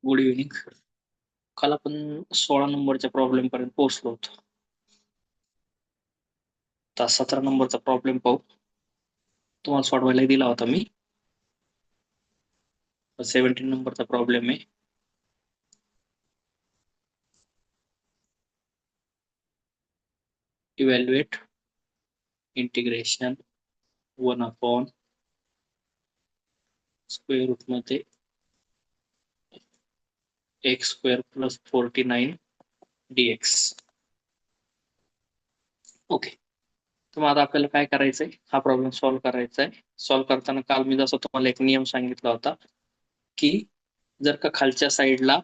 Good evening. काल आपण 16 नंबरच्या प्रॉब्लेम पर्यंत पोहोचलो होतो. आता 17 नंबरचा प्रॉब्लेम पाहू. तुम्हाला सोडवायला दिला होता मी. 17 नंबरचा प्रॉब्लेम आहे. इव्हॅल्युएट इंटिग्रेशन 1 स्क्वेअर रूट मध्ये x square plus 49 dx. Okay, तर मग आता आपल्याला काय करायचंय, हा प्रॉब्लेम सॉल्व्ह करायचा आहे. सॉल्व्ह करताना काल मी जसं तुम्हाला एक नियम सांगितला होता की जर का खालच्या साईडला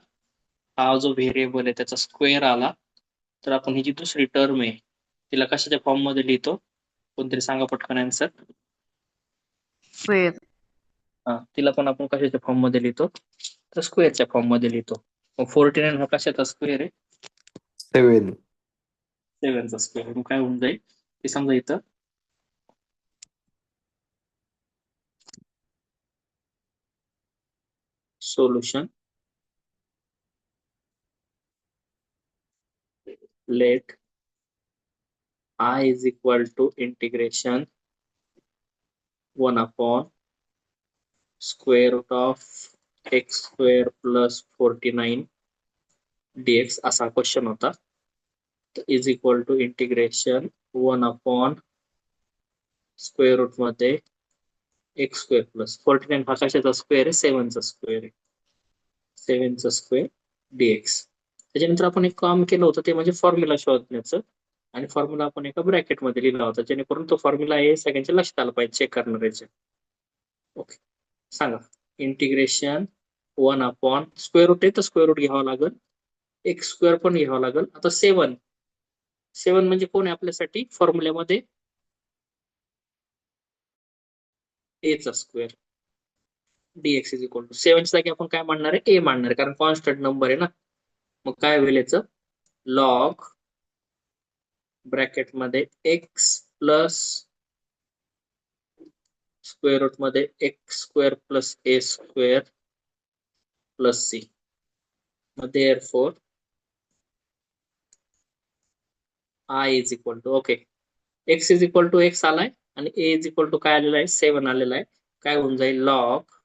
हा जो व्हेरिएबल आहे त्याचा स्क्वेअर आला तर आपण ही जी दुसरी टर्म आहे तिला कशाच्या फॉर्म मध्ये लिहितो? कोणतरी सांगा पटकन आन्सर. स्क्वेअर. हा, तिला पण आपण कशाच्या फॉर्म मध्ये लिहितो? तर स्क्वेअरच्या फॉर्म मध्ये लिहितो. मग 49 हा कशाचा स्क्वेअर आहे? 7. 7चा स्क्वेअर. मग काय होऊन जाईल ते समजा इथं solution let I is equal to integration 1 square root of x square plus 49 dx असा क्वेश्चन होता. Is equal to integration 1 square root मध्ये एक्स स्क्वेअर प्लस 49 हा कशाचा स्क्वेअर आहे? 7चा स्क्वेअर आहे. 7चा स्क्वेअर dx. त्याच्यानंतर आपण एक काम केलं होतं ते म्हणजे फॉर्म्युला शोधण्याचं, आणि फॉर्म्युला आपण एका ब्रॅकेट मध्ये लिहिला होता जेणेकरून तो फॉर्म्युला आहे सगळ्यांच्या लक्षात आला पाहिजे चेक करणाऱ्याचे. ओके, सांगा. इंटिग्रेशन 1 स्क्वेअर रूट आहे तर स्क्वेअर रूट घ्यावा लागेल, एक्स स्क्वेअर पण घ्यावा लागेल. आता 7 म्हणजे कोण आहे आपल्यासाठी फॉर्म्युल्यामध्ये? ए चा square. dx is equal to 7च्या जागी आपण काय मांडणार आहे? ए मांडणार आहे, कारण कॉन्स्टंट नंबर आहे ना. मग काय होईल याचं? लॉग ब्रॅकेट मध्ये एक्स प्लस स्क्वेअर रूट मध्ये x square plus a square plus c. Therefore I is equal to, okay, x is equal to x आलाय आणि ए इज इक्वल टू काय आलेला आहे? 7 आलेला आहे. काय होऊन जाईल? Log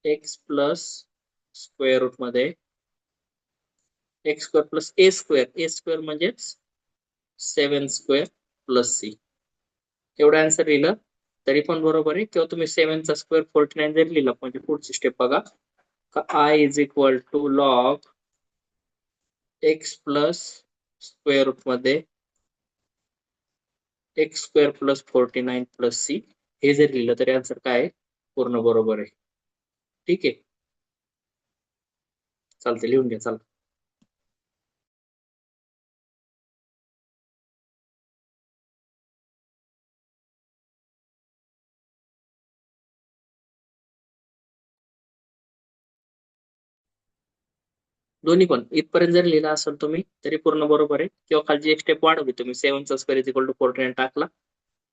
x plus square root मध्ये x square plus a square म्हणजेच 7 स्क्वेअर प्लस सी. एवढं आन्सर लिहिलं तरी पण बरोबर आहे, किंवा तुम्ही 7चा स्क्वेअर 49 जरी लिहिला म्हणजे पुढची स्टेप बघा का I is equal to log x plus square root मध्ये x square plus 49 plus c. हे जर लिहिलं तरी आन्सर काय आहे? पूर्ण बरोबर आहे. ठीक आहे, चालते, लिहून घ्या. चला, दोन्ही पण इथपर्यंत जर लिहिला असेल तुम्ही तरी पूर्ण बरोबर आहे, किंवा खालची एक स्टेप वाढवली तुम्ही 7चा स्क्वेअर इज इक्वल टू 49 टाकला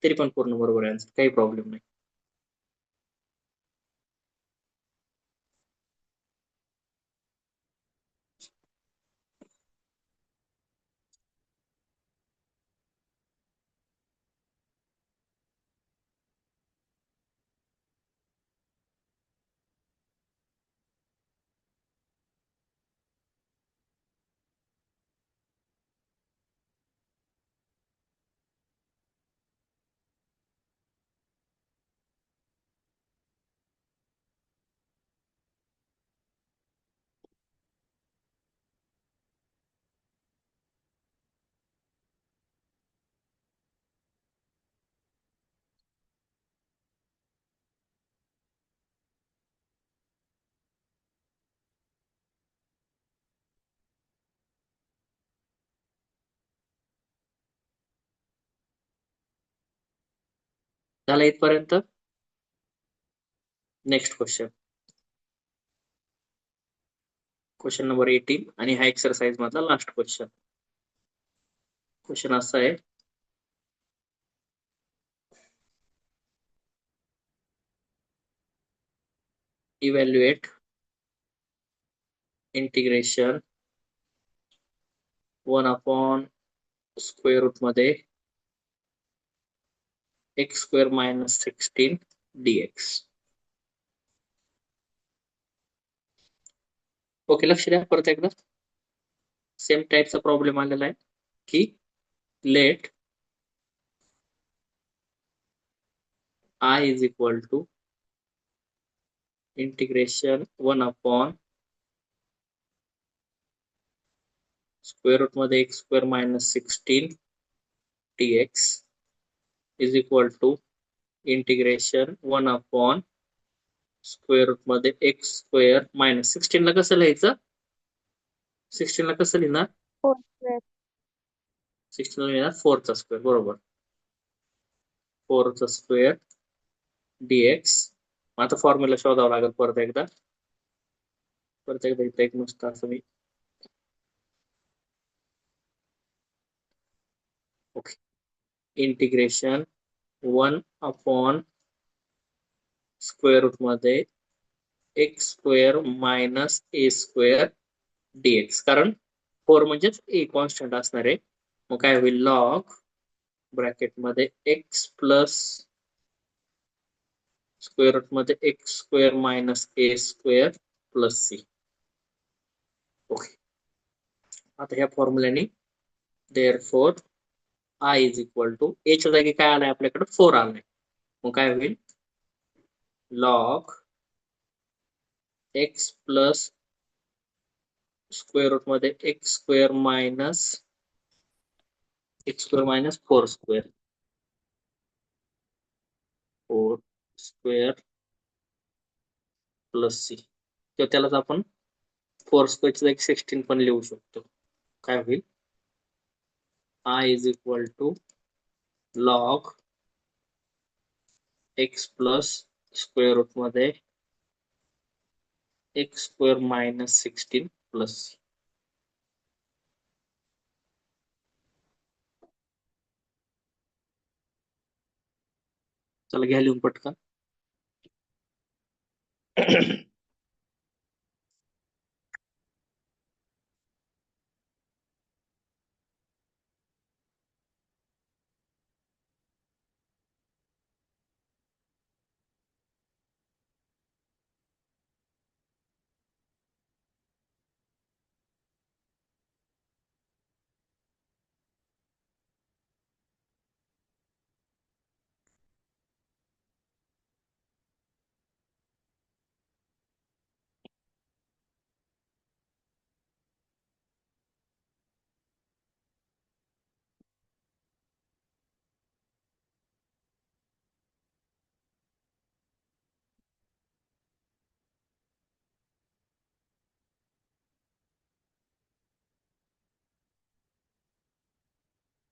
तरी पण पूर्ण बरोबर आहे आन्सर, काही प्रॉब्लेम नाही. झालं इथपर्यंत? नेक्स्ट क्वेश्चन नंबर 18, आणि हा एक्सरसाइज मधला लास्ट क्वेश्चन असा आहे. इव्हॅल्युएट इंटिग्रेशन 1/स्क्वेअर रूट मध्ये x² - 16 dx. ओके, लक्ष द्या, परत एकदा सेम टाईपचा प्रॉब्लेम आलेला आहे की let I is equal to integration 1/स्क्वेअर रूट मध्ये x² - 16 dx is equal to integration 1/स्क्वेअर रूट मध्ये x² - 16 ला कसं लिहायचं? 16 ला कसं लिहिणार? 4 16 ला लिहिणार 4चा स्क्वेअर, बरोबर. 4चा स्क्वेअर dx. आता फॉर्म्युला शोधावा लागेल परत एकदा इथं एक मस्त असं मी ओके. इंटिग्रेशन 1/स्क्वेअर रूट मध्ये x² - a² dx, कारण 4 म्हणजेच a कॉन्स्टंट असणार आहे. मग काय होईल? लॉग ब्रॅकेट मध्ये x प्लस स्क्वेअर रूट मध्ये x² - a² plus c. Okay, आता ह्या फॉर्म्युल्याने therefore I is equal to a च्या जागी काय आलाय आपल्याकडे? 4 आलाय. मग काय होईल? Log x plus square root मध्ये x² - 4² प्लस c, किंवा त्यालाच आपण 4² च्या जागी 16 पण लिहू शकतो. काय होईल? I is equal to log x plus square root मध्ये x² - 16 प्लस c. चला घ्या लिहून पटकन.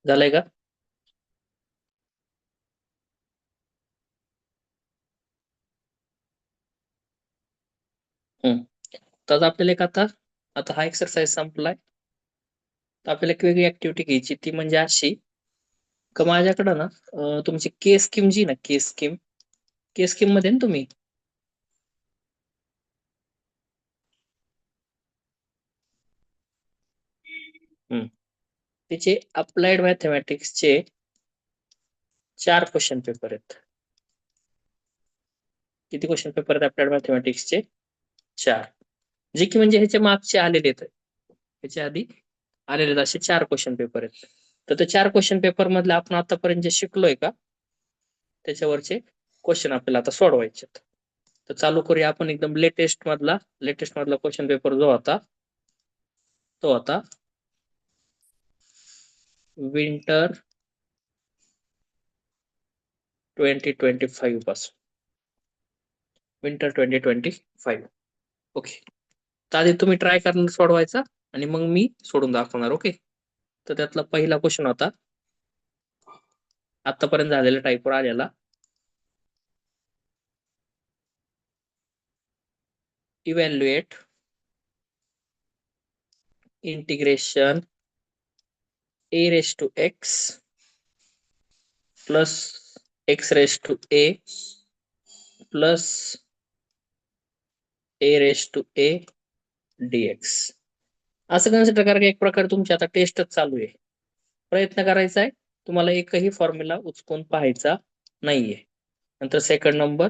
झालंय का? तर आपल्याला एक आता हा एक्सरसाइज संपलाय, तर आपल्याला एक वेगळी ऍक्टिव्हिटी घ्यायची, ती म्हणजे अशी का माझ्याकडं ना तुमची के स्कीम जी ना, के स्कीम मध्ये ना तुम्ही त्याचे अप्लाइड मॅथमॅटिक्सचे 4 क्वेश्चन पेपर आहेत. किती क्वेश्चन पेपर आहेत अप्लाइड मॅथमॅटिक्सचे? 4. जे की म्हणजे ह्याच्या मागचे आलेले आहेत, ह्याच्या आधी आलेले आहेत असे 4 क्वेश्चन पेपर आहेत. तर ते 4 क्वेश्चन पेपर मधले आपण आतापर्यंत जे शिकलोय का त्याच्यावरचे क्वेश्चन आपल्याला आता सोडवायचे. तर चालू करूया आपण एकदम लेटेस्ट मधला क्वेश्चन पेपर जो होता तो होता विंटर 2025 पासून. विंटर 2025. ओके, तर आधी तुम्ही ट्राय करणार सोडवायचा आणि मग मी सोडून दाखवणार. ओके, तर त्यातला पहिला क्वेश्चन होता आतापर्यंत झालेल्या टाईपवर आलेला. Evaluate integration a⁻x plus x⁻a plus a⁻a d x. असं कन्सिडर करा की एक प्रकारे तुमची आता टेस्टच चालू आहे. प्रयत्न करायचा आहे, तुम्हाला एकही फॉर्म्युला उचकून पाहायचा नाहीये. नंतर second number,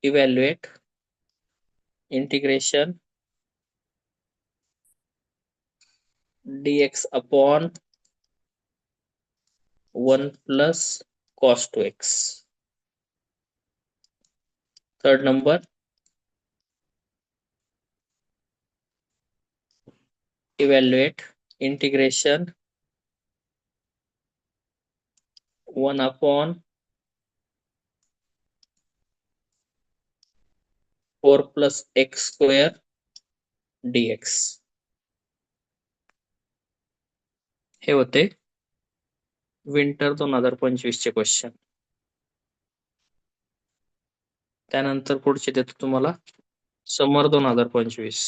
evaluate integration dx upon 1 plus cos 2x. Third number, evaluate integration 1 upon 4 plus x square dx. हे होते विंटर 2025 चे क्वेश्चन. त्यानंतर पुढचे देतो तुम्हाला समर 2025.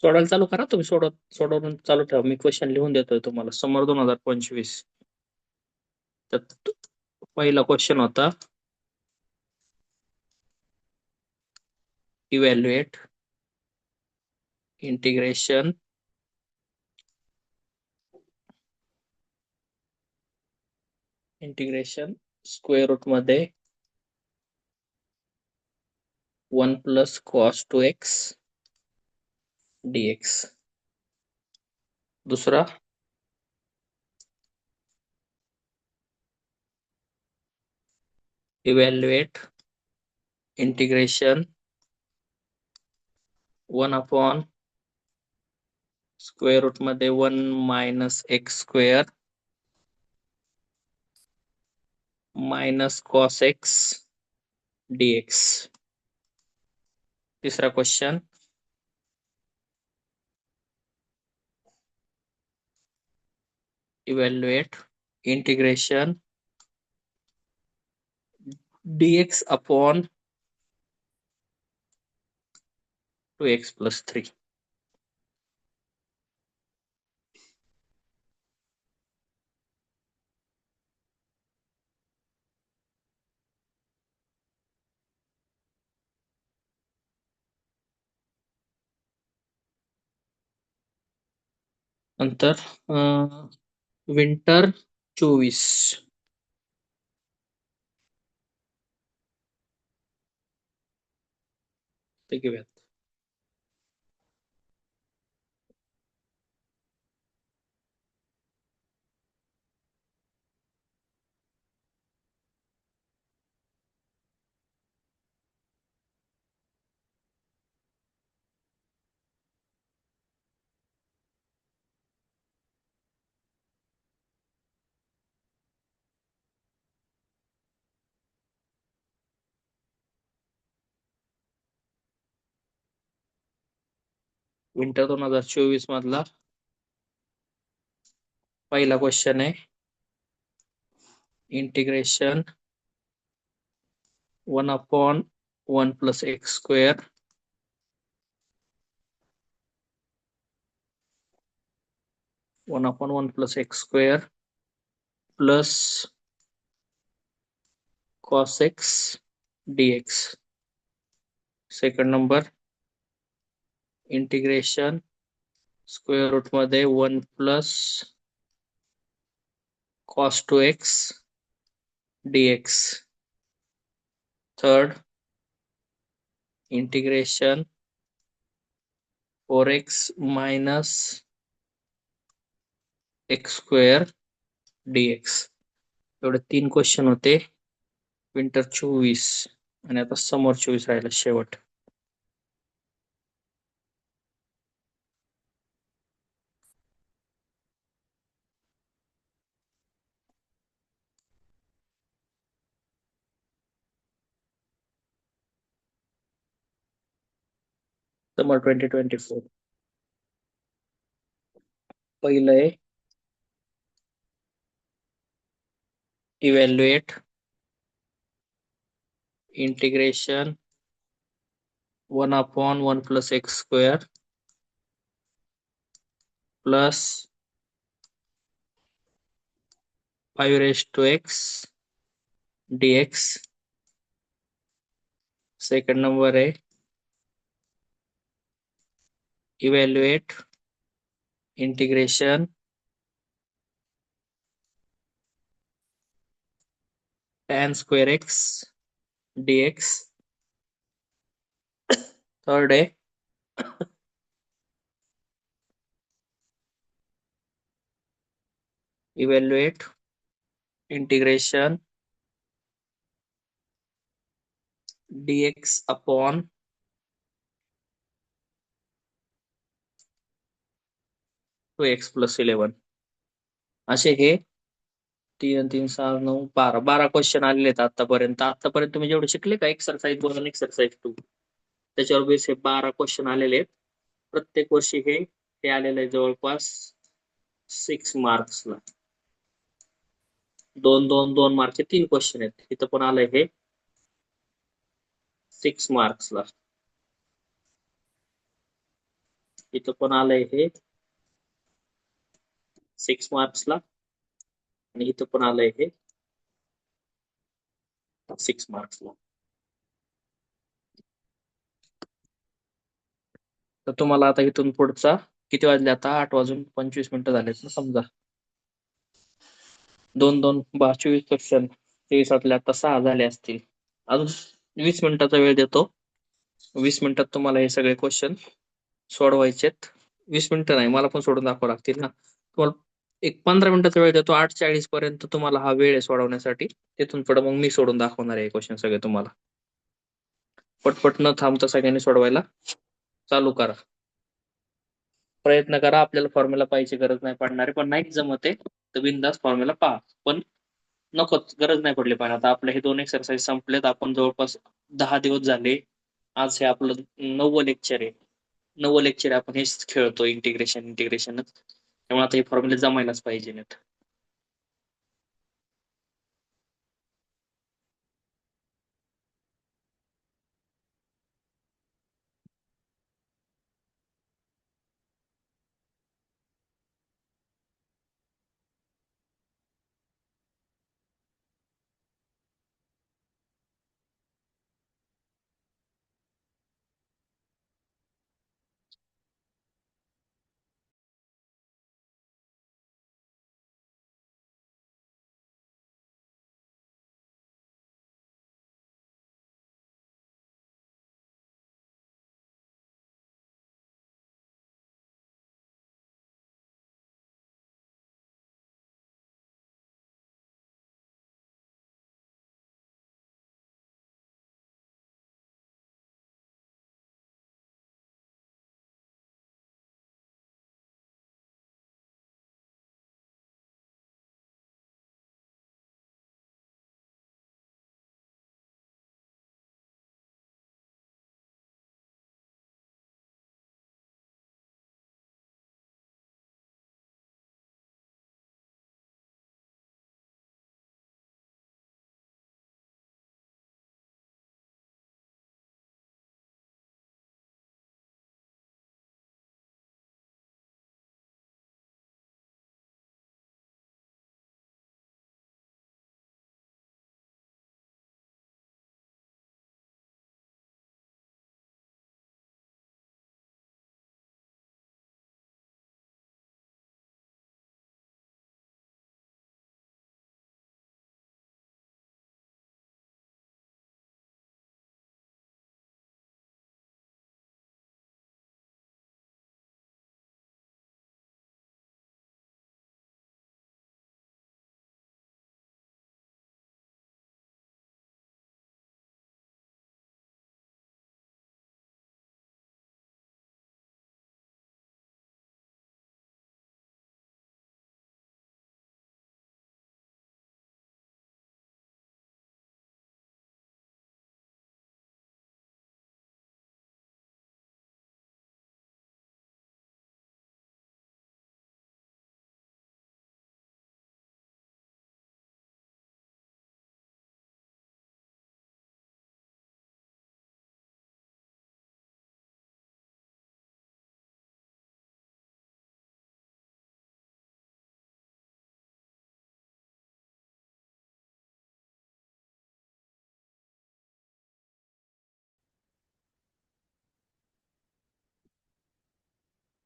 सोडवायला चालू करा, तुम्ही सोडवून चालू ठेवा. मी क्वेश्चन लिहून देतोय तुम्हाला. समर 2025. त्यात पहिला क्वेश्चन होता, इव्हॅल्युएट इंटिग्रेशन स्क्वेअर रूट मध्ये 1 प्लस कॉस 2x dx. दुसरा, evaluate integration 1 upon square root मध्ये 1 minus x square minus cos x dx. तिसरा question, evaluate integration dx upon 2x plus 3. नंतर विंटर 24. ते घेऊयात. विंटर 2024 मधला पहिला क्वेश्चन आहे, integration 1 upon 1 plus x square 1 upon 1 plus x square plus cos x dx. Second number, integration square root मध्ये 1 plus cos 2x dx. Third, integration 4x minus x square dx. एवढे 3 question होते winter 24. आणि आता समर 24 राहिला शेवट. समर 2024. पहिलं आहे evaluate integration 1/1 plus x square plus 5 raised to x dx. Second number आहे evaluate integration tan square x dx. Third आहे evaluate integration dx upon 2x+11. असे हे 3 3 6 9 12 क्वेश्चन आलेले आहेत आतापर्यंत तुम्ही जेवढे शिकले का एक्सरसाइज 1 आणि एक्सरसाइज 2 त्याच्यावर बेस हे 12 क्वेश्चन आलेले आहेत. प्रत्येक वर्षी हे आलेलं आहे जवळपास 6 मार्क्सला. 2 2 2 मार्कचे 3 क्वेश्चन आहेत. इथं पण आलंय हे 6 मार्क्सला. इथं पण आलंय हे 6 मार्क्सला आणि इथं पण आलंय हे 6 मार्क्सला. तर तुम्हाला आता इथून पुढचा किती वाजले आता 8 वाजून 25 मिनिटं झालेत ना समजा. 2 2 12 24 क्वेश्चन 23 आता 6 झाले असतील. अजून 20 मिनिटाचा वेळ देतो. 20 मिनिटात तुम्हाला हे सगळे क्वेश्चन सोडवायचेत. 20 मिनिटं नाही मला पण सोडून दाखवावं लागतील ना. तुम्हाला एक 15 मिनिटाचा वेळ देतो. 8:40 पर्यंत तुम्हाला हा वेळ आहे सोडवण्यासाठी. तिथून पुढे मग मी सोडून दाखवणार आहे क्वेश्चन सगळे तुम्हाला. पटपट न थांबता सगळ्यांनी सोडवायला चालू करा. प्रयत्न करा. आपल्याला फॉर्म्युला पाहायची गरज नाही पडणार आहे, पण नाही जमत आहे तर बिंदास फॉर्म्युला पहा. पण नकोच, गरज नाही पडली पाहिजे. आता आपले हे 2 एक्सरसाइज संपलेत. आपण जवळपास 10 दिवस झाले. आज हे आपलं 9वं लेक्चर आहे. 9वं लेक्चर आपण हेच खेळतो, इंटिग्रेशनच. त्यामुळे आता हे फॉर्म्युले जमायलाच पाहिजे.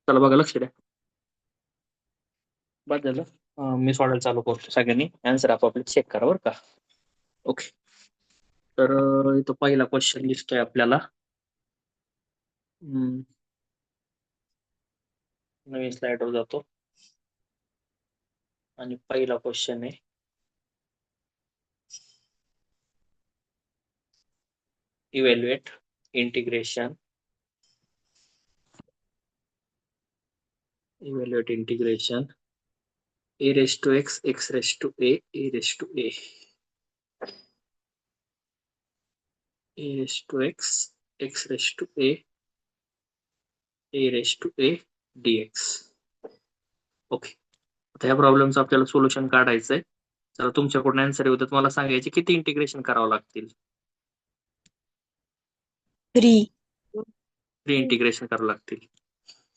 चला बघा, लक्ष द्या. बस झालं. मी सोडायला चालू करतो, सगळ्यांनी आन्सर आपापले चेक करा बरं का. ओके. तर इथं पहिला क्वेश्चन दिसतोय आपल्याला. नवीन स्लाइडवर जातो आणि पहिला क्वेश्चन आहे, evaluate integration a raised to x, x raised to a raised to a raised to x, x raised to a raised to a dx. Okay. आता ह्या प्रॉब्लेमचं आपल्याला सोल्युशन काढायचंय. तर तुमच्याकडून आन्सर येऊ तर मला सांगायचे किती इंटिग्रेशन करावं लागतील. 3. 3 इंटिग्रेशन करावं लागतील,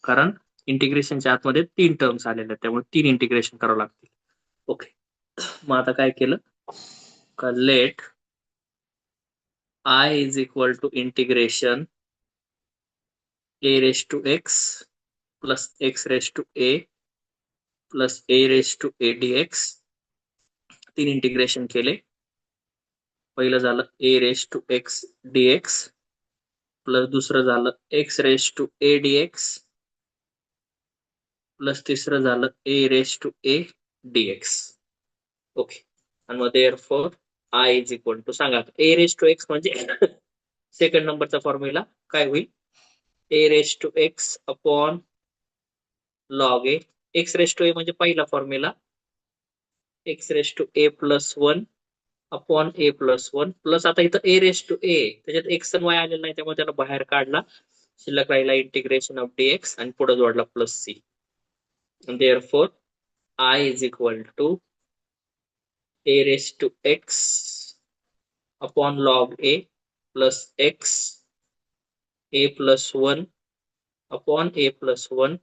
कारण इंटिग्रेशनच्या आतमध्ये 3 टर्म्स आलेल्या आहेत, त्यामुळे 3 इंटिग्रेशन करावं लागतील. ओके. मग आता काय केलं का, late I is equal to integration a raised to x plus x raised to a plus a raised to a dx. 3 integration केले. पहिलं झालं a raised to x dx plus दुसरं झालं x raised to a dx plus तिसरं झालं a raised to a dx. Okay. आणि मग therefore I is equal to, सांगा a raised to x म्हणजे सेकंड नंबरचा फॉर्म्युला काय होईल, a raised to x upon log a. x raised to a म्हणजे पहिला formula, x raised to a plus 1 upon a plus 1 plus आता इथं a raised to a, त्याच्यात x आणि y आलेला नाही, त्यामुळे त्याला बाहेर काढला, शिल्लक राहिला इंटिग्रेशन ऑफ dx आणि पुढे जोडला plus c. therefore I is equal to a raised to x upon log a plus x a plus 1 upon a plus 1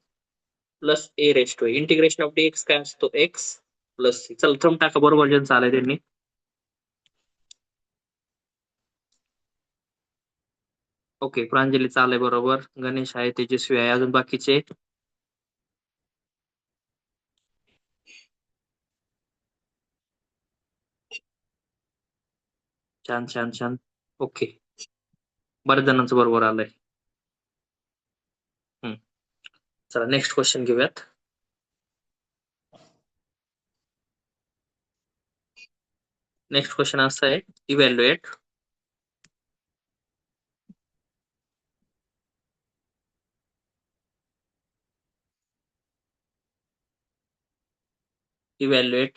plus a raised to a. Integration of dx काय असतो, x plus c. चल thumb टाका, बरोबर ज्यांचं आलंय त्यांनी. Okay, Pranjali चालय बरोबर, गणेश आहे, तेजस्वी आहे, अजून बाकीचे. छान छान छान. ओके, बऱ्याच जणांचं बरोबर आलंय. चला नेक्स्ट क्वेश्चन घेऊयात. नेक्स्ट क्वेश्चन असा आहे, evaluate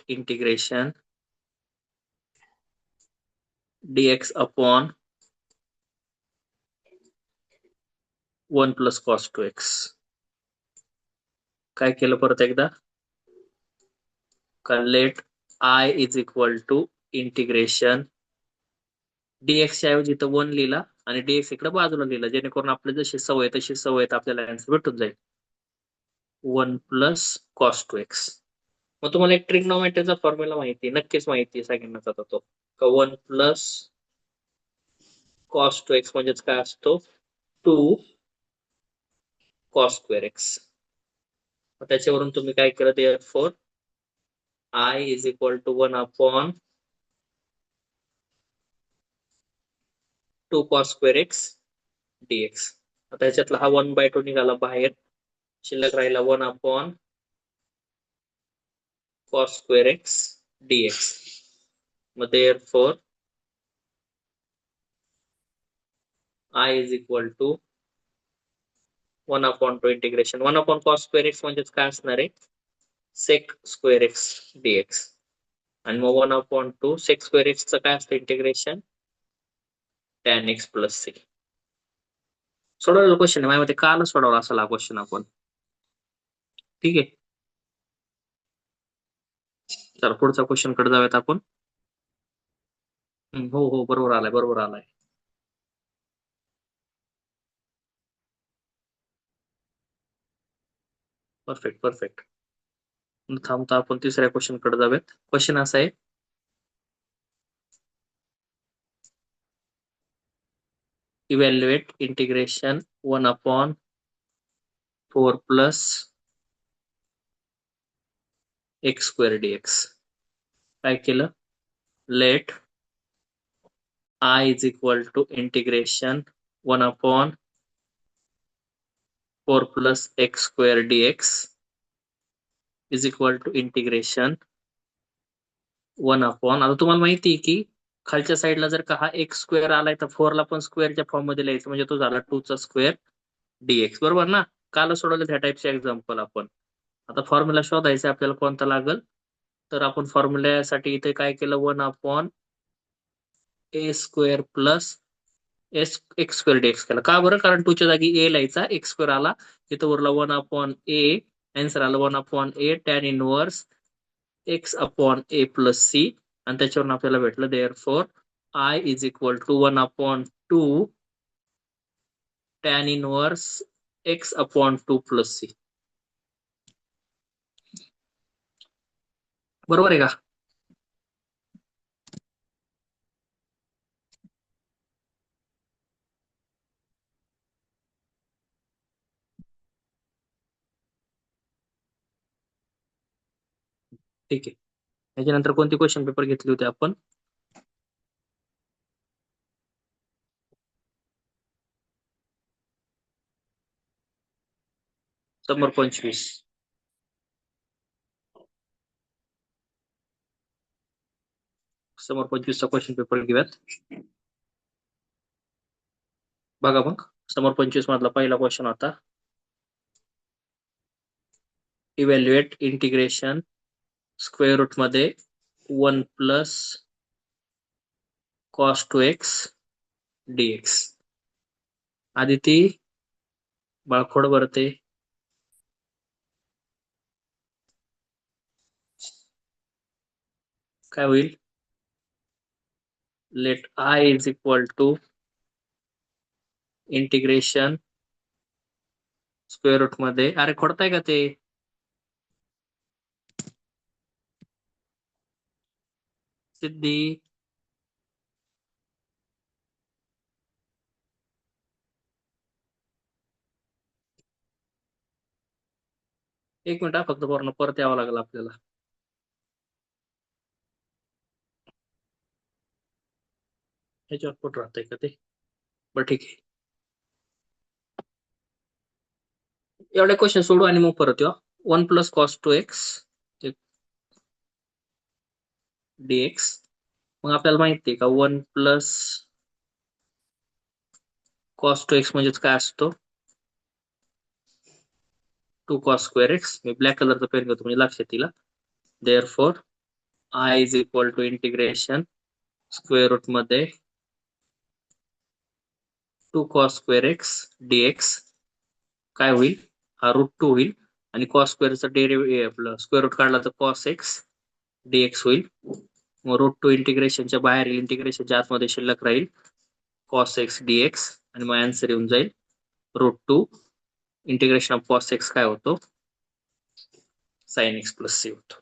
integration dx upon 1 plus cos 2x. काय केलं परत एकदा, let I is equal to integration dx च्या ऐवजी इथं 1 लिहिला आणि dx इकडे बाजूला लिहिला, जेणेकरून आपली जशी सवय तशी सवय आपल्याला आन्सर भेटून जाईल, 1 प्लस कॉस 2x. मग तुम्हाला एक ट्रिग्नोमेट्रीचा फॉर्म्युला माहिती आहे, नक्कीच माहिती आहे सगळ्यांनाच आता तो, 1 प्लस कॉस 2x म्हणजेच काय असतो, 2 कॉस स्क्वेअर एक्स. त्याच्यावरून तुम्ही काय केलं, therefore I is equal to 1 upon 2 cos square x dx. आता ह्याच्यातला हा 1/2 निघाला बाहेर, शिल्लक राहिला 1 upon cos square x dx. मग therefore I is equal to 1 upon 2 integration 1 upon cos square x म्हणजेच काय असणार आहे, सेक स्क्वेअर एक्स dx. आणि मग 1 अपॉन 2 सेक स्क्वेअर एक्सचं काय असतं integration, tan x plus c. सोडवलेला क्वेश्चन आहे, माझ्यामध्ये काल सोडवला असेल हा क्वेश्चन आपण. ठीक आहे, चला पुढचा क्वेश्चन कडे जाऊयात आपण. हो हो, बरोबर आलाय, बरोबर आलाय. Perfect perfect. थांबता आपण तिसऱ्या क्वेश्चन कडे जाऊयात. क्वेश्चन असा आहे, evaluate integration 1 upon 4 plus x square dx. काय केलं? Let I is equal to integration 1 upon 4 plus x square dx is equal to integration 1 upon, आता तुम्हाला माहिती आहे की खालच्या साईडला जर का हा एक्स स्क्वेअर आलाय तर 4 ला पण स्क्वेअरच्या फॉर्म मध्ये लिहायचं, म्हणजे तो झाला 2 चा स्क्वेअर डीएक्स. बरोबर ना? काल सोडवलं त्या टाईपचे एक्झाम्पल आपण. आता फॉर्म्युला शोधायचा आपल्याला कोणता लागल, तर आपण फॉर्म्युल्यासाठी इथे काय केलं, 1 upon a square plus s x square dx केला. का बरं? कारण 2 च्या जागी ए लिहायचा, एक्स स्क्वेअर आला, इथं उरला 1 अपॉन ए, आन्सर आला 1 upon a tan inverse x upon a plus c, आणि त्याच्यावरून आपल्याला भेटलं therefore I is equal to 1 upon 2 tan inverse x upon 2 plus c. बरोबर आहे का? ठीक आहे. त्याच्यानंतर कोणती क्वेश्चन पेपर घेतली होती आपण? समोर 25. समोर 25 चा क्वेश्चन पेपर घेऊयात. बघा मग, समोर 25 मधला पहिला क्वेश्चन होता, इव्हॅल्युएट इंटिग्रेशन स्क्वेअर रूट मध्ये 1 plus cos 2x dx. Aditi Balkhod भरते. काय होईल? Let I is equal to integration square root मध्ये, अरे खोडताय का ते? सिद्धी, एक मिनिट फक्त पूर्ण परत यावं लागेल आपल्याला. ह्याच्यावर कुठं राहतंय का ते? बरं ठीक आहे, एवढे क्वेश्चन सोडू आणि मग परत या. 1 प्लस कॉस 2x dx. मग आपल्याला माहिती आहे का 1 प्लस कॉस 2x म्हणजेच काय असतो? 2 कॉस स्क्वेअर एक्स. मी ब्लॅक कलरचा पेन घेतो म्हणजे लक्षात येईल. Therefore I is equal to integration square root मध्ये 2 कॉस स्क्वेअर एक्स डीएक्स. काय होईल? हा √2 होईल, आणि कॉस स्क्वेअरचा डेरिव्हेटिव्ह स्क्वेअर रूट काढला तर कॉस एक्स डीएक्स होईल. मग √2 इंटिग्रेशनच्या बाहेर येईल, इंटिग्रेशनच्या आतमध्ये शिल्लक राहील कॉस एक्स डीएक्स, आणि मग आन्सर येऊन जाईल √2 इंटिग्रेशन ऑफ कॉस एक्स काय होतो? साइन एक्स प्लस सी होतो.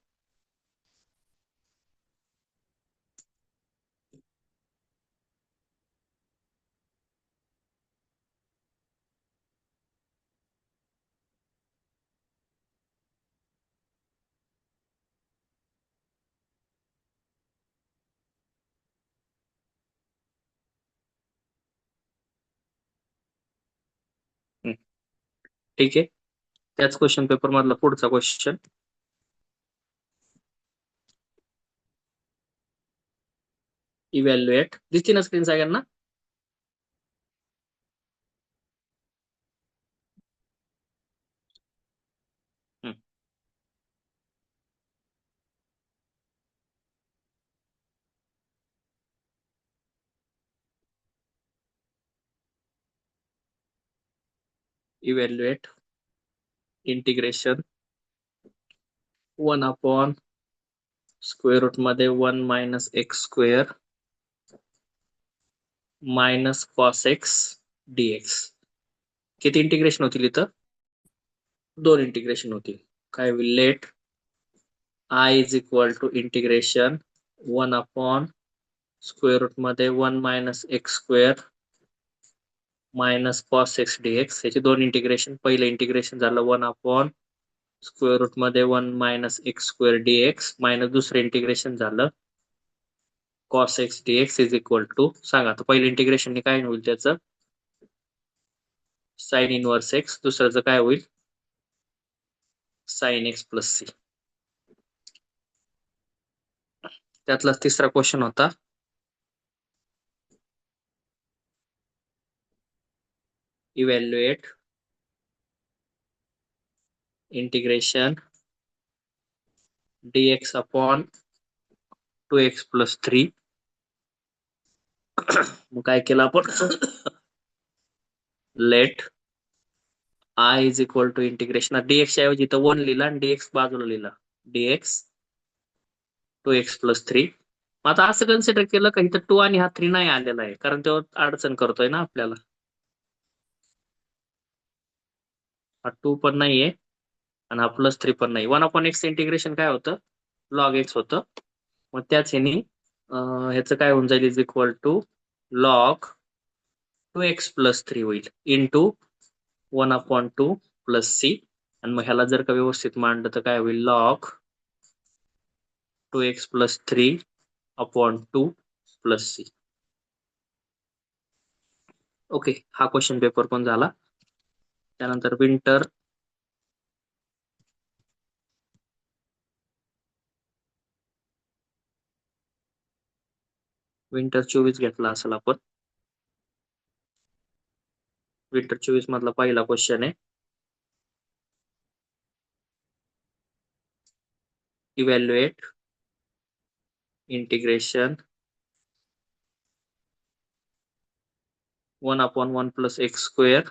ठीक आहे. त्याच क्वेश्चन पेपर मधला पुढचा क्वेश्चन, इव्हॅल्युएट, दिसती ना स्क्रीन सगळ्यांना? Evaluate integration 1 upon square root मध्ये 1 minus x square minus cos x dx. किती इंटिग्रेशन होतील इथं? 2 इंटिग्रेशन होतील. काय होईल? Let I is equal to integration 1 upon square root मध्ये 1 minus x square minus cos x dx, याचे दोन इंटिग्रेशन. पहिलं इंटिग्रेशन झालं 1 अपॉन स्क्वेअर रूट मध्ये 1 minus x square dx, minus दुसरं इंटिग्रेशन झालं cos x dx is equal to, सांगा आता पहिलं इंटिग्रेशन काय होईल त्याचं, साइन इनवर्स एक्स, दुसऱ्याचं काय होईल, साइन एक्स प्लस सी. त्यातला तिसरा क्वेश्चन होता evaluate integration dx upon 2x plus 3. मग काय केलं आपण, let I is equal to integration dx च्या ऐवजी इथं 1 लिहिला आणि डीएक्स बाजूला लिहिला, dx 2x प्लस 3. आता असं कन्सिडर केलं का इथं 2 आणि हा 3 नाही आलेला आहे, कारण तो अडचण करतोय ना आपल्याला. हा 2 पण नाहीये आणि हा प्लस 3 पण नाही. 1/x इंटिग्रेशन काय होतं, लॉग एक्स होतं. मग त्याच ह्यानी ह्याचं काय होऊन जाईल, is equal to log 2x plus 3 होईल इंटू 1/2 प्लस सी. आणि मग ह्याला जर का व्यवस्थित मांडलं तर काय होईल, log 2x plus 3 upon 2 plus c. Okay, हा क्वेश्चन पेपर पण झाला. त्यानंतर विंटर विंटर 24 घेतला असेल आपण. विंटर 24 मधला पहिला क्वेश्चन आहे, evaluate integration 1/1 plus x square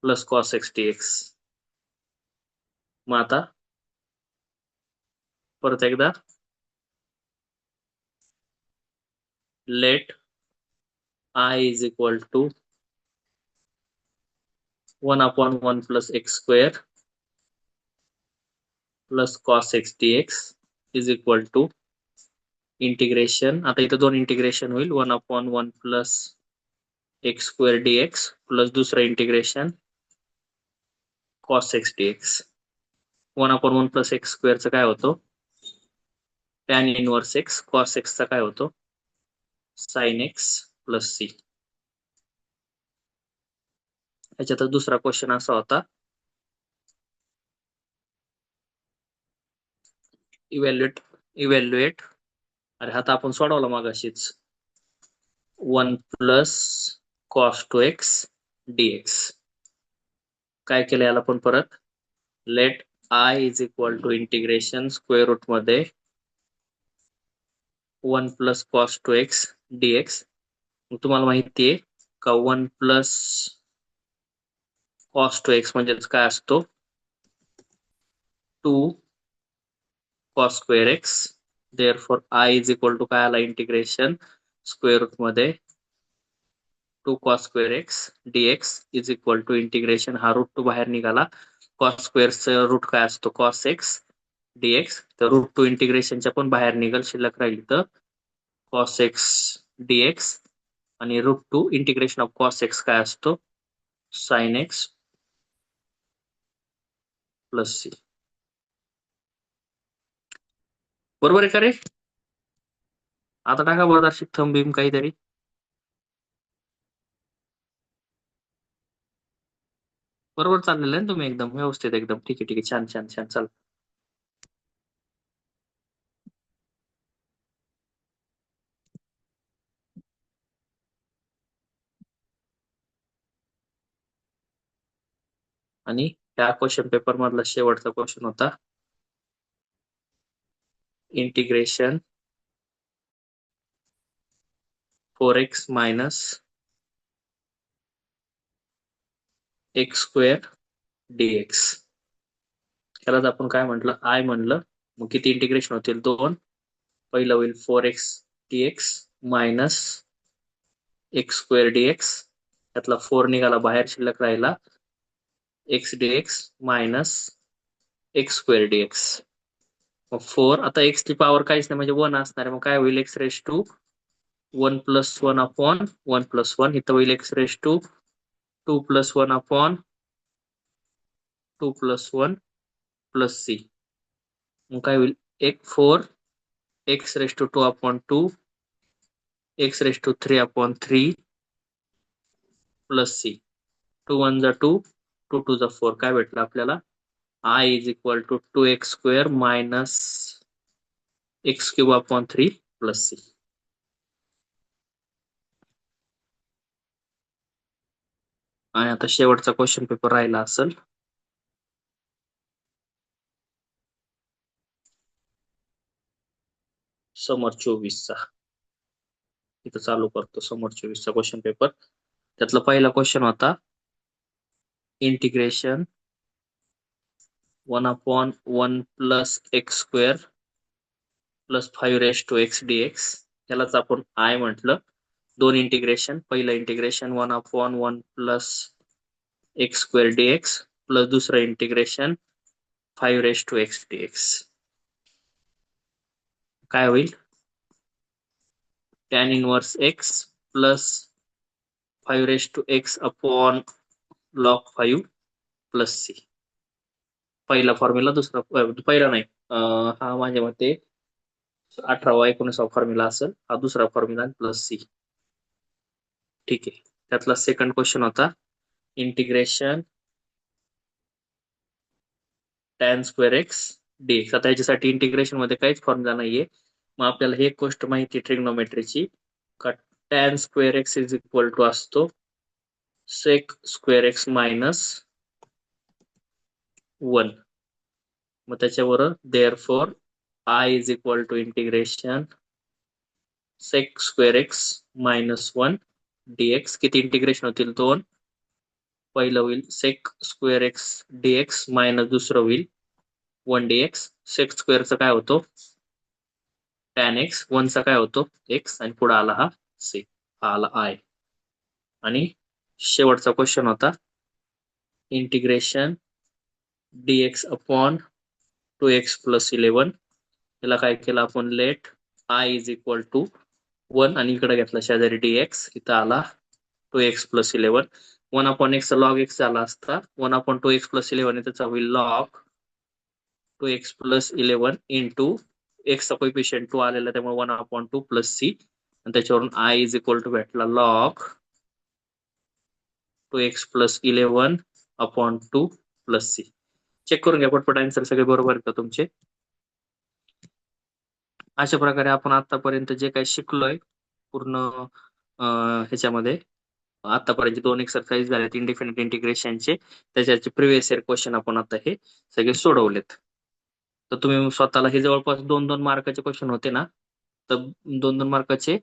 plus cos x dx. मग आता परत एकदा let I is equal to 1/1 plus x square plus cos x dx is equal to integration. आता इथं दोन इंटिग्रेशन होईल, 1/1 plus x square dx plus दुसरं integration cos x dx. 1/1 plus x स्क्वेअरचं काय होतो, टॅन इनवर्स एक्स, कॉस एक्सचा काय होतो, साइन एक्स प्लस सी. याच्यात दुसरा क्वेश्चन असा होता, इव्हॅल्युएट अरे हा तर आपण सोडवला मागाशीच, 1 प्लस कॉस 2x dx. काय केलं याला पण परत, let I is equal to integration square root मध्ये 1 प्लस कॉस 2x dx. तुम्हाला माहिती आहे का 1 प्लस कॉस 2x म्हणजेच काय असतो, 2 cos square x. Therefore I is equal to काय आला, इंटिग्रेशन स्क्वेअर रूट मध्ये 2 cos square x dx is equal to integration, हा रूट 2 बाहेर निघाला, कॉस स्क्वेअरचा रूट काय असतो, कॉस एक्स डीएक्स. तर रूट 2 इंटिग्रेशनच्या पण बाहेर निघाल, शिल्लक राहील तर कॉस एक्स डीएक्स. आणि root 2 integration of cos x काय असतो, साइन एक्स प्लस सी. बरोबर आहे का रे? आता टाका बरं थंब बीम काहीतरी. बरोबर चाललेलं आहे ना तुम्ही, एकदम व्यवस्थित, एकदम ठीक आहे ठीक आहे, छान छान छान. चला आणि त्या क्वेश्चन पेपर मधला शेवटचा क्वेश्चन होता, integration 4x minus x square dx. त्यालाच आपण काय म्हटलं, आय म्हणलं. मग किती इंटिग्रेशन होतील, 2. पहिलं होईल 4x dx minus x square dx, त्यातला 4 निघाला बाहेर, शिल्लक राहिला x dx minus x square dx. मग 4, आता एक्स ची पॉवर काहीच नाही म्हणजे 1 असणार आहे, मग काय होईल, x raise to 1 plus 1 upon 1 plus 1 इथं होईल x raise to 2 plus 1 upon 2 plus 1 plus c. मग काय होईल एक 4 x raise to 2 upon 2 x raise to 3 upon 3 plus c. 2 1 जा 2 2 2 जा 4 काय भेटलं आपल्याला I is equal to 2x square minus x cube upon 3 plus c. आणि आता शेवटचा क्वेश्चन पेपर राहिला असेल समोर 24चा. इथं चालू करतो समोर 24चा क्वेश्चन पेपर. त्यातला पहिला क्वेश्चन होता integration 1 upon 1 plus x square plus 5 raise to x dx. त्यालाच आपण आय म्हटलं. दोन इंटिग्रेशन, पहिलं integration 1 upon 1 plus x square dx plus दुसरं integration 5 raise to x dx. काय होईल tan inverse x plus 5 raise to x upon log 5 plus c. पहिला formula दुसरा पहिला नाही हा माझ्या मते 18वा 19वा फॉर्म्युला असेल. हा दुसरा फॉर्म्युला प्लस सी. ठीक आहे. त्यातला सेकंड क्वेश्चन होता integration tan square x dx. आता याच्यासाठी इंटिग्रेशन मध्ये काहीच फॉर्म्युला नाहीये. मग आपल्याला हे एक गोष्ट माहिती ट्रिग्नोमेट्रीची का tan square x is equal to असतो सेक स्क्वेअर एक्स मायनस 1. मग त्याच्यावर therefore I is equal to integration sec square x minus 1 dx. किती इंटिग्रेशन होतील दोन. पहिलं होईल sec square x dx minus दुसरं होईल 1 डीएक्स. सेक स्क्वेअरचा काय होतो टॅन एक्स, 1चा काय होतो एक्स आणि पुढे आला हा सेक, हा आला आय. आणि शेवटचा क्वेश्चन होता integration dx upon 2x plus 11. त्याला काय केलं आपण let I is equal to 1 आणि इकडे घेतला शेजारी डीएक्स. इथं आला 2x plus 11. 1 upon x log x झाला असता 1 अपॉन 2x प्लस 11 त्याचा होईल लॉग 2x प्लस 11 इंटू एक्सचा कोइफिशियंट 2 आलेला त्यामुळे 1 अपॉन 2 प्लस सी. आणि त्याच्यावरून आय इज इक्वल टू भेटला log 2x plus 11 upon 2 plus c. Check करून घ्या पटपट आन्सर सगळे बरोबर आहेत का तुमचे. अशा प्रकारे आपण आतापर्यंत जे काही शिकलोय पूर्ण ह्याच्यामध्ये आतापर्यंत 2 एक्सरसाइज झालेत इंडिफिनिट इंटिग्रेशनचे. त्याच्याचे प्रिव्हियस इयर क्वेश्चन आपण आता हे सगळे सोडवलेत. तर तुम्ही स्वतःला हे जवळपास 2-2 मार्काचे क्वेश्चन होते ना. तर 2-2 मार्काचे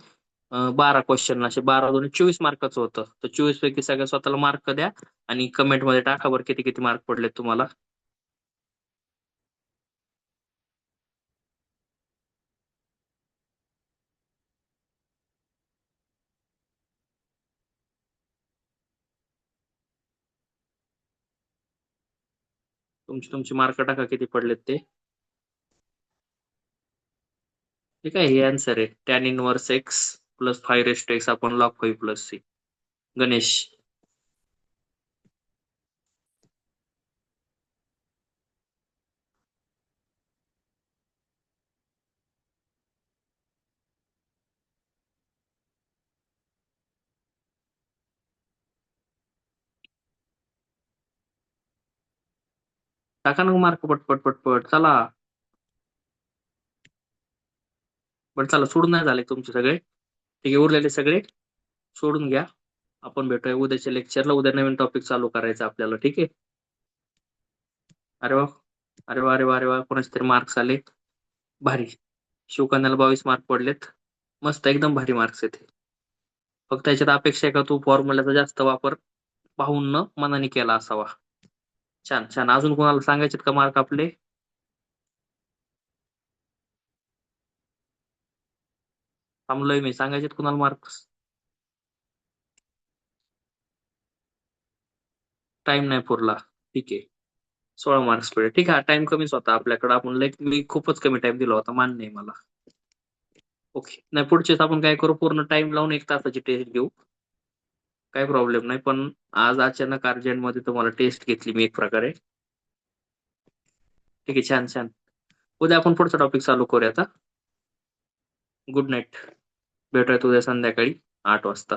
12 क्वेश्चन असे 12 2 24 मार्काचं होतं. तर 24 पैकी सगळ्या स्वतःला मार्क द्या आणि कमेंट मध्ये टाका बरं किती किती मार्क पडले तुम्हाला. तुमचे तुमचे मार्क टाका किती पडलेत ते. ठीक आहे. हे आन्सर आहे tan inverse x plus 5 raised x आपण लॉग 5 प्लस सी. गणेश टाका ना मार्क पटपट पटपट चला. बरं चला सोडून नाही झाले तुमचे सगळे. ठीक आहे उरलेले सगळे सोडून घ्या. आपण भेटूया उद्याच्या लेक्चरला. उद्या नवीन टॉपिक चालू करायचा आपल्याला. ठीक आहे. अरे वा अरे वा अरे वा अरे वा कोणाचे तरी मार्क्स आले भारी. शिवकन्याला 22 मार्क पडलेत. मस्त एकदम भारी मार्क्स आहेत. फक्त याच्यात अपेक्षा आहे का तू फॉर्म्युलाचा जास्त वापर पाहून न मनाने केला असावा. छान छान. अजून कोणाला सांगायचे का मार्क आपले. थांबलोय मी. सांगायचे कुणाला मार्क्स. टाइम नाही पुरला. ठीक आहे. 16 मार्क्स पडले. ठीक आहे. टाइम कमीच होता आपल्याकडे. आपण लाईक मी खूपच कमी टाइम दिला होता मान्य आहे मला. ओके. नाही, पुढचेच आपण काय करू, पूर्ण टाइम लावून 1 तासाची टेस्ट घेऊ. काही प्रॉब्लेम नाही. पण आज अचानक अर्जंटमध्ये तुम्हाला टेस्ट घेतली मी एक प्रकारे. ठीक आहे, छान छान. उद्या आपण पुढचा टॉपिक चालू करूया आता. Good night. भेटूयात उद्या संध्याकाळी 8 वाजता.